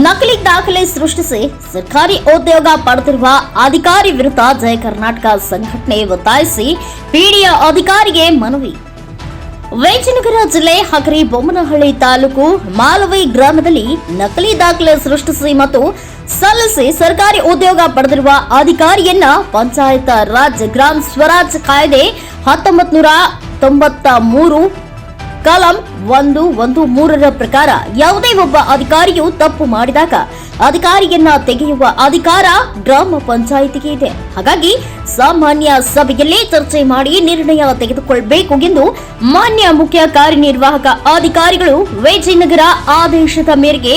ನಕಲಿ ದಾಖಲೆ ಸೃಷ್ಟಿಸಿ ಸರ್ಕಾರಿ ಉದ್ಯೋಗ ಪಡೆದಿರುವ ಅಧಿಕಾರಿ ವಿರುದ್ಧ ಜಯ ಕರ್ನಾಟಕ ಸಂಘಟನೆ ಒತ್ತಾಯಿಸಿ ಪಿಡಿಒ ಅಧಿಕಾರಿಗೆ ಮನವಿ. ವಿಜಯನಗರ ಜಿಲ್ಲೆ ಹಗರಿಬೊಮ್ಮನಹಳ್ಳಿ ತಾಲೂಕು ಮಾಲವಿ ಗ್ರಾಮದಲ್ಲಿ ನಕಲಿ ದಾಖಲೆ ಸೃಷ್ಟಿಸಿ ಮತ್ತು ಸಲ್ಲಿಸಿ ಸರ್ಕಾರಿ ಉದ್ಯೋಗ ಪಡೆದಿರುವ ಅಧಿಕಾರಿಯನ್ನ ಪಂಚಾಯತ್ ರಾಜ್ ಗ್ರಾಮ ಸ್ವರಾಜ್ ಕಾಯ್ದೆ 1993 ಕಲಂ 113 ಪ್ರಕಾರ ಯಾವುದೇ ಒಬ್ಬ ಅಧಿಕಾರಿಯು ತಪ್ಪು ಮಾಡಿದಾಗ ಅಧಿಕಾರಿಯನ್ನ ತೆಗೆಯುವ ಅಧಿಕಾರ ಗ್ರಾಮ ಪಂಚಾಯಿತಿಗೆ ಇದೆ. ಹಾಗಾಗಿ ಸಾಮಾನ್ಯ ಸಭೆಯಲ್ಲಿ ಚರ್ಚೆ ಮಾಡಿ ನಿರ್ಣಯ ತೆಗೆದುಕೊಳ್ಳಬೇಕು ಎಂದು ಮಾನ್ಯ ಮುಖ್ಯ ಕಾರ್ಯನಿರ್ವಾಹಕ ಅಧಿಕಾರಿಗಳು ವಿಜಯನಗರ ಆದೇಶದ ಮೇರೆಗೆ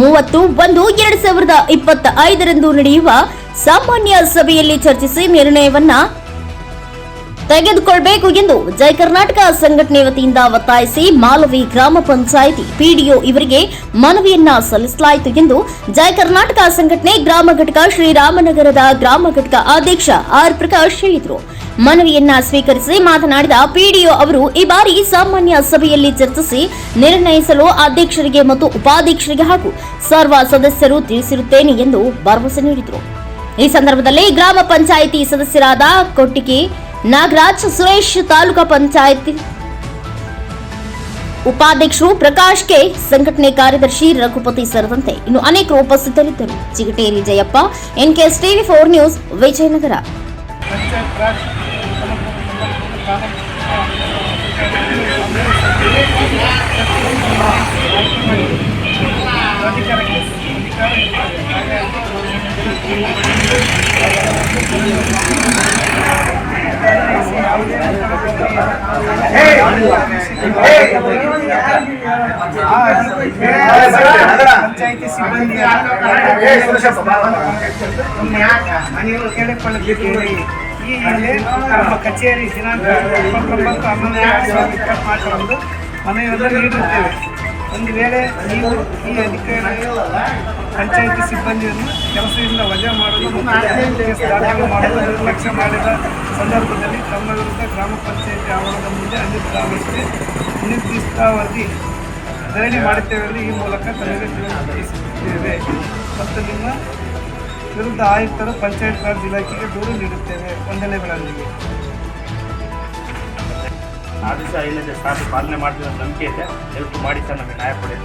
30/1/2025 ನಡೆಯುವ ಸಾಮಾನ್ಯ ಸಭೆಯಲ್ಲಿ ಚರ್ಚಿಸಿ ನಿರ್ಣಯವನ್ನ ತೆಗೆದುಕೊಳ್ಳಬೇಕು ಎಂದು ಜಯ ಕರ್ನಾಟಕ ಸಂಘಟನೆ ವತಿಯಿಂದ ಒತ್ತಾಯಿಸಿ ಮಾಲವಿ ಗ್ರಾಮ ಪಂಚಾಯಿತಿ ಪಿಡಿಒ ಇವರಿಗೆ ಮನವಿಯನ್ನ ಸಲ್ಲಿಸಲಾಯಿತು ಎಂದು ಜಯ ಕರ್ನಾಟಕ ಸಂಘಟನೆ ಗ್ರಾಮ ಘಟಕ ಶ್ರೀರಾಮನಗರದ ಗ್ರಾಮ ಘಟಕ ಅಧ್ಯಕ್ಷ ಆರ್ ಪ್ರಕಾಶ್ ಹೇಳಿದರು. ಮನವಿಯನ್ನ ಸ್ವೀಕರಿಸಿ ಮಾತನಾಡಿದ ಪಿಡಿಒ ಅವರು ಈ ಬಾರಿ ಸಾಮಾನ್ಯ ಸಭೆಯಲ್ಲಿ ಚರ್ಚಿಸಿ ನಿರ್ಣಯಿಸಲು ಅಧ್ಯಕ್ಷರಿಗೆ ಮತ್ತು ಉಪಾಧ್ಯಕ್ಷರಿಗೆ ಹಾಗೂ ಸರ್ವ ಸದಸ್ಯರು ತಿಳಿಸಿರುತ್ತೇನೆ ಎಂದು ಭರವಸೆ ನೀಡಿದರು. ಈ ಸಂದರ್ಭದಲ್ಲಿ ಗ್ರಾಮ ಪಂಚಾಯಿತಿ ಸದಸ್ಯರಾದ ಕೊಟ್ಟಿಗೆ ನಾಗರಾಜ್, ಸುರೇಶ್, ತಾಲೂಕಾ ಪಂಚಾಯತ್ ಉಪಾಧ್ಯಕ್ಷರು ಪ್ರಕಾಶ್ ಕೆ, ಸಂಘಟನೆ ಕಾರ್ಯದರ್ಶಿ ರಘುಪತಿ ಸೇರಿದಂತೆ ಇನ್ನು ಅನೇಕರು ಉಪಸ್ಥಿತರಿದ್ದರು. Chigateri Jayappa, NKS TV 4 news, Vijayanagara. Panchayat ಸಿಬ್ಬಂದಿ ಈ ಹಿಂದೆ ನಮ್ಮ ಕಚೇರಿ ದಿನಾಂಕ 29/11/2024 ಮನವಿಯನ್ನು ನೀಡಿರುತ್ತೇವೆ. ಒಂದು ವೇಳೆ ನೀವು ಈ ಅಧಿಕಾರಿ ಪಂಚಾಯಿತಿ ಸಿಬ್ಬಂದಿಯನ್ನು ಕೆಲಸದಿಂದ ವಜಾ ಮಾಡಲು ದಾಖಲು ಮಾಡಲು ನಿರ್ಲಕ್ಷ್ಯ ಮಾಡಿದ ಸಂದರ್ಭದಲ್ಲಿ ತಮ್ಮ ವಿರುದ್ಧ ಗ್ರಾಮ ಪಂಚಾಯಿತಿ ಆವರಣದ ಮುಂದೆ ಅನಿರ್ದಿಷ್ಟಾವಧಿ ಧರಣಿ ಮಾಡುತ್ತೇವೆ ಎಂದು ಈ ಮೂಲಕ ತಮಗೆ ತಿಳಿಸುತ್ತೇವೆ ಮತ್ತು ನಿಮ್ಮ ವಿರುದ್ಧ ಆಯುಕ್ತರು ಪಂಚಾಯತ್ ರಾಜ್ ಇಲಾಖೆಗೆ ದೂರು ನೀಡುತ್ತೇವೆ. ವಂದನೆಗಳೊಂದಿಗೆ ಆದೇಶ ಏನಿದೆ ಸರ್ ಪಾಲನೆ ಮಾಡಿದ ನಂಬಿಕೆ ಇದೆ. ಹೆಲ್ಪ್ ಮಾಡಿ ಸರ್, ನಮಗೆ ನ್ಯಾಯ ಕೊಡಿ.